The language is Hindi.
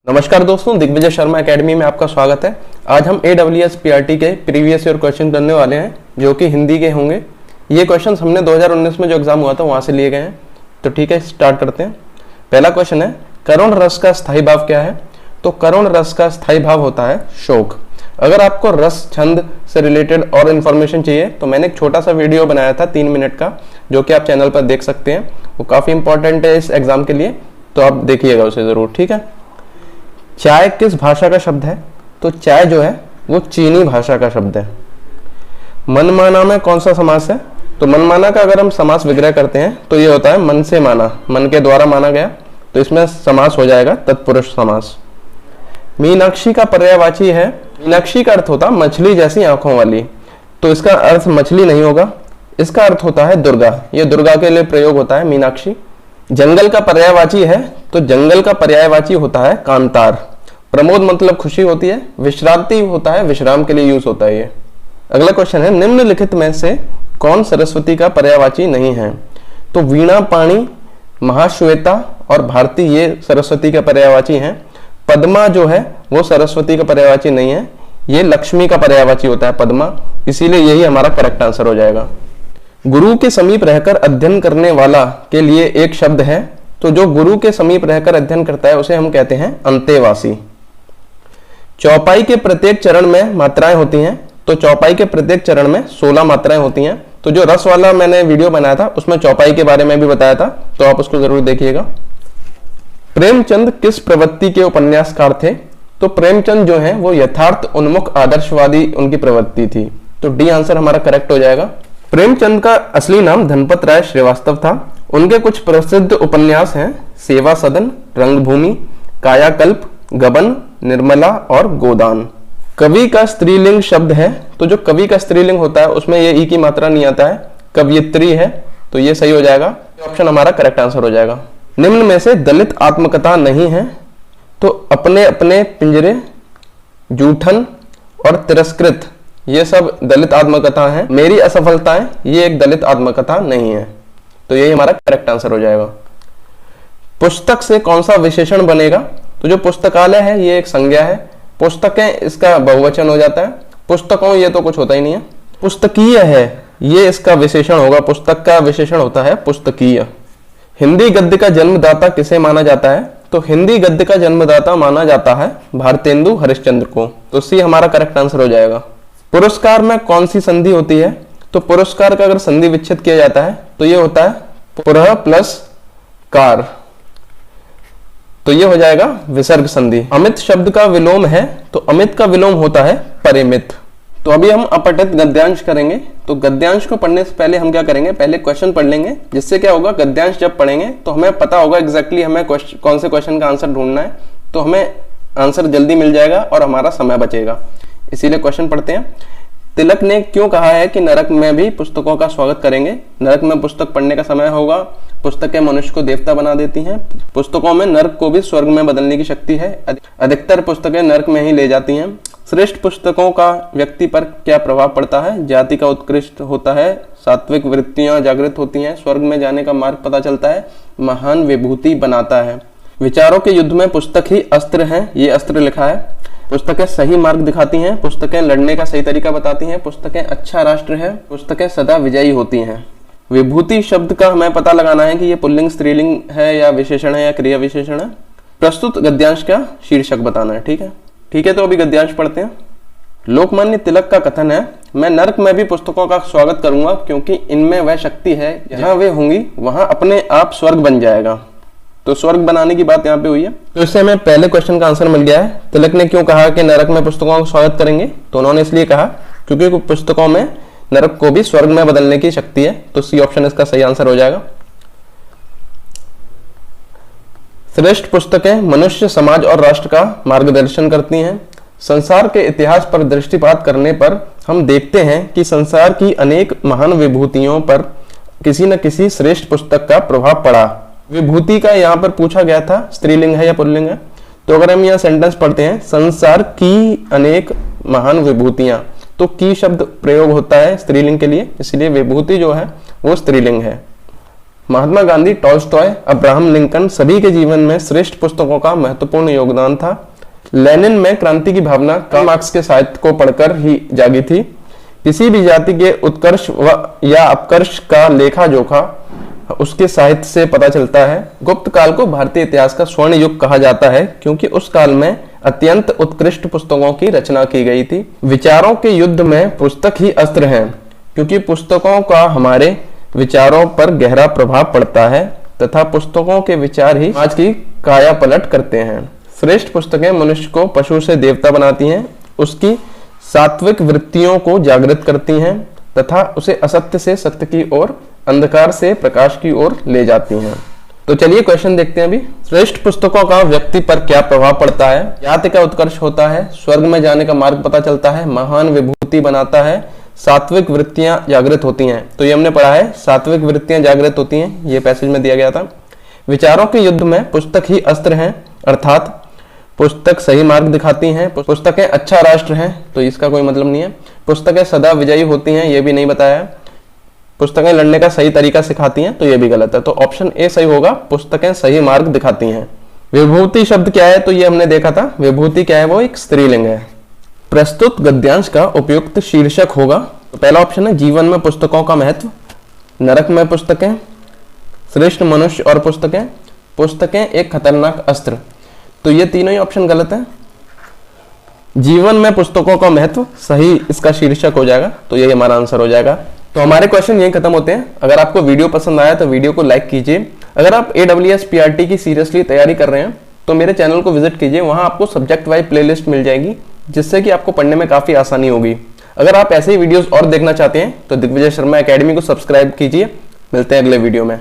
नमस्कार दोस्तों, दिग्विजय शर्मा एकेडमी में आपका स्वागत है। आज हम AWS PRT के प्रीवियस ईयर क्वेश्चन करने वाले हैं जो कि हिंदी के होंगे। ये क्वेश्चन हमने 2019 में जो एग्जाम हुआ था वहां से लिए गए हैं। तो ठीक है, स्टार्ट करते हैं। पहला क्वेश्चन है, करुण रस का स्थायी भाव क्या है? तो करुण रस का स्थायी भाव होता है शोक। अगर आपको रस छंद से रिलेटेड और इन्फॉर्मेशन चाहिए तो मैंने एक छोटा सा वीडियो बनाया था 3 मिनट का, जो कि आप चैनल पर देख सकते हैं। वो काफी इंपॉर्टेंट है इस एग्जाम के लिए, तो आप देखिएगा उसे जरूर। ठीक है। चाय किस भाषा का शब्द है? तो चाय जो है वो चीनी भाषा का शब्द है। मनमाना में कौन सा समास है? तो मनमाना का अगर हम समास विग्रह करते हैं तो ये होता है मन से माना, मन के द्वारा माना गया। तो इसमें समास हो जाएगा तत्पुरुष समास। मीनाक्षी का पर्यायवाची है, मीनाक्षी का अर्थ होता है मछली जैसी आंखों वाली। तो इसका अर्थ मछली नहीं होगा, इसका अर्थ होता है दुर्गा। ये दुर्गा के लिए प्रयोग होता है मीनाक्षी। जंगल का पर्यायवाची है, तो जंगल का पर्यायवाची होता है कांतार। प्रमोद मतलब खुशी होती है, विश्रांति होता है विश्राम के लिए यूज होता है ये। अगला क्वेश्चन है, निम्नलिखित में से कौन सरस्वती का पर्यायवाची नहीं है? तो वीणा, पाणी, महाश्वेता और भारती ये सरस्वती का पर्यायवाची हैं। पद्मा जो है वो सरस्वती का पर्यायवाची नहीं है, ये लक्ष्मी का पर्यायवाची होता है पद्मा, इसीलिए यही हमारा करेक्ट आंसर हो जाएगा। गुरु के समीप रहकर अध्ययन करने वाला के लिए एक शब्द है, तो जो गुरु के समीप रहकर अध्ययन करता है उसे हम कहते हैं अंतेवासी। चौपाई के प्रत्येक चरण में मात्राएं होती हैं, तो चौपाई के प्रत्येक चरण में 16 मात्राएं होती हैं। तो जो रस वाला मैंने वीडियो बनाया था उसमें चौपाई के बारे में भी बताया था, तो आप उसको जरूर देखिएगा। प्रेमचंद किस प्रवृत्ति के उपन्यासकार थे? तो प्रेमचंद जो है वो यथार्थ उन्मुख आदर्शवादी उनकी प्रवृत्ति थी। तो डी आंसर हमारा करेक्ट हो जाएगा। प्रेमचंद का असली नाम धनपत राय श्रीवास्तव था। उनके कुछ प्रसिद्ध उपन्यास हैं सेवा सदन, रंगभूमि, कायाकल्प, गबन, निर्मला और गोदान। कवि का स्त्रीलिंग शब्द है, तो जो कवि का स्त्रीलिंग होता है उसमें ये ई की मात्रा नहीं आता है, कवयित्री है, तो ये सही हो जाएगा। ऑप्शन हमारा करेक्ट आंसर हो जाएगा। निम्न में से दलित आत्मकथा नहीं है, तो अपने अपने पिंजरे, जूठन और तिरस्कृत ये सब दलित आत्मकथा है। मेरी असफलताएं ये एक दलित आत्मकथा नहीं है, तो यही हमारा करेक्ट आंसर हो जाएगा। पुस्तक से कौन सा विशेषण बनेगा? तो जो पुस्तकालय है ये एक संज्ञा है, पुस्तकें इसका बहुवचन हो जाता है, पुस्तकों ये तो कुछ होता ही नहीं है। पुस्तकीय है ये इसका विशेषण होगा, पुस्तक का विशेषण होता है पुस्तकीय। हिंदी गद्य का जन्मदाता किसे माना जाता है? तो हिंदी गद्य का जन्मदाता माना जाता है भारतेंदु हरिश्चंद्र को, तो सी हमारा करेक्ट आंसर हो जाएगा। पुरस्कार में कौन सी संधि होती है? तो पुरस्कार का अगर संधि विच्छेद किया जाता है तो ये होता है पुरः प्लस कार, तो ये हो जाएगा विसर्ग संधि। अमित शब्द का विलोम है, तो अमित का विलोम होता है परिमित। तो अभी हम अपठित गद्यांश करेंगे। तो गद्यांश को पढ़ने से पहले हम क्या करेंगे, पहले क्वेश्चन पढ़ लेंगे, जिससे क्या होगा गद्यांश जब पढ़ेंगे तो हमें पता होगा एग्जैक्टली हमें कौन से क्वेश्चन का आंसर ढूंढना है, तो हमें आंसर जल्दी मिल जाएगा और हमारा समय बचेगा। इसीलिए क्वेश्चन पढ़ते हैं। तिलक ने क्यों कहा है कि नरक में भी पुस्तकों का स्वागत करेंगे? नरक में पुस्तक पढ़ने का समय होगा, पुस्तकें मनुष्य को देवता बना देती हैं, पुस्तकों में नरक को भी स्वर्ग में बदलने की शक्ति है, अधिकतर पुस्तकें नरक में ही ले जाती हैं। श्रेष्ठ पुस्तकों का व्यक्ति पर क्या प्रभाव पड़ता है? जाति का उत्कृष्ट होता है, सात्विक वृत्तियां जागृत होती हैं, स्वर्ग में जाने का मार्ग पता चलता है, महान विभूति बनाता है। विचारों के युद्ध में पुस्तक ही अस्त्र है, ये अस्त्र लिखा है। पुस्तकें सही मार्ग दिखाती हैं, पुस्तकें लड़ने का सही तरीका बताती हैं, पुस्तकें अच्छा राष्ट्र है, पुस्तकें सदा विजयी होती हैं। विभूति शब्द का हमें पता लगाना है कि ये पुल्लिंग स्त्रीलिंग है या विशेषण है या क्रिया विशेषण है। प्रस्तुत गद्यांश का शीर्षक बताना है। ठीक है, तो अभी गद्यांश पढ़ते हैं। लोकमान्य तिलक का कथन है, मैं नरक में भी पुस्तकों का स्वागत करूंगा क्योंकि इनमें वह शक्ति है, जहां वे होंगी वहां अपने आप स्वर्ग बन जाएगा। तो स्वर्ग बनाने की बात यहाँ पे हुई है। तो इससे हमें पहले क्वेश्चन का आंसर मिल गया है। तिलक ने क्यों कहा कि नरक में पुस्तकों का स्वागत करेंगे? तो उन्होंने इसलिए कहा क्योंकि पुस्तकों में नरक को भी स्वर्ग में बदलने की शक्ति है, तो सी ऑप्शन इसका सही आंसर हो जाएगा। श्रेष्ठ पुस्तकें मनुष्य, समाज और राष्ट्र का मार्गदर्शन करती हैं। संसार के इतिहास पर दृष्टिपात करने पर हम देखते हैं कि संसार की अनेक महान विभूतियों पर किसी न किसी श्रेष्ठ पुस्तक का प्रभाव पड़ा। विभूति का यहाँ पर पूछा गया था स्त्रीलिंग है या पुल्लिंग है, तो अगर हम यहाँ सेंटेंस पढ़ते हैं संसार की अनेक महान विभूतियां, तो की शब्द प्रयोग होता है स्त्रीलिंग के लिए, इसलिए विभूति जो है वो स्त्रीलिंग है। Mahatma Gandhi, Tolstoy, Abraham Lincoln सभी के जीवन में श्रेष्ठ पुस्तकों का महत्वपूर्ण योगदान था। लेनिन में क्रांति की भावना कार्ल मार्क्स के साहित्य को पढ़कर ही जागी थी। किसी भी जाति के उत्कर्ष या अपकर्ष का लेखा जोखा उसके साहित्य से पता चलता है। गुप्त काल को भारतीय इतिहास का स्वर्ण युग कहा जाता है क्योंकि उस काल में अत्यंत उत्कृष्ट पुस्तकों की रचना की गई थी। विचारों के युद्ध में पुस्तक ही अस्त्र है क्योंकि पुस्तकों का हमारे विचारों पर गहरा प्रभाव पड़ता है तथा पुस्तकों के विचार ही आज की काया पलट करते हैं। श्रेष्ठ पुस्तकें मनुष्य को पशु से देवता बनाती हैं, उसकी सात्विक वृत्तियों को जागृत करती हैं तथा उसे असत्य से सत्य की ओर, अंधकार से प्रकाश की ओर ले जाती हैं। तो चलिए क्वेश्चन देखते हैं अभी। श्रेष्ठ पुस्तकों का व्यक्ति पर क्या प्रभाव पड़ता है? जाति का उत्कर्ष होता है, स्वर्ग में जाने का मार्ग पता चलता है, महान विभूति बनाता है, सात्विक वृत्तियां जागृत होती हैं। तो ये हमने पढ़ा है, सात्विक वृत्तियां जागृत होती हैं, ये पैसेज में दिया गया था। विचारों के युद्ध में पुस्तक ही अस्त्र है, अर्थात पुस्तक सही मार्ग दिखाती हैं। पुस्तकें अच्छा राष्ट्र हैं, तो इसका कोई मतलब नहीं है। पुस्तकें सदा विजयी होती हैं, ये भी नहीं बताया। पुस्तकें लड़ने का सही तरीका सिखाती हैं, तो ये भी गलत है। तो ऑप्शन ए सही होगा, पुस्तकें सही मार्ग दिखाती हैं। विभूति शब्द क्या है? तो ये हमने देखा था, विभूति क्या है? वो एक स्त्रीलिंग है। प्रस्तुत गद्यांश का उपयुक्त शीर्षक होगा, तो पहला ऑप्शन है जीवन में पुस्तकों का महत्व, नरक में पुस्तकें, श्रेष्ठ मनुष्य और पुस्तकें, पुस्तकें एक खतरनाक अस्त्र। तो ये तीनों ही ऑप्शन गलत है। जीवन में पुस्तकों का महत्व सही इसका शीर्षक हो जाएगा, तो यही हमारा आंसर हो जाएगा। तो हमारे क्वेश्चन यही खत्म होते हैं। अगर आपको वीडियो पसंद आया तो वीडियो को लाइक कीजिए। अगर आप AWS PRT की सीरियसली तैयारी कर रहे हैं तो मेरे चैनल को विजिट कीजिए, वहां आपको सब्जेक्ट वाइज प्लेलिस्ट मिल जाएगी जिससे कि आपको पढ़ने में काफी आसानी होगी। अगर आप ऐसे ही वीडियोस और देखना चाहते हैं तो दिग्विजय शर्मा एकेडमी को सब्सक्राइब कीजिए। मिलते हैं अगले वीडियो में।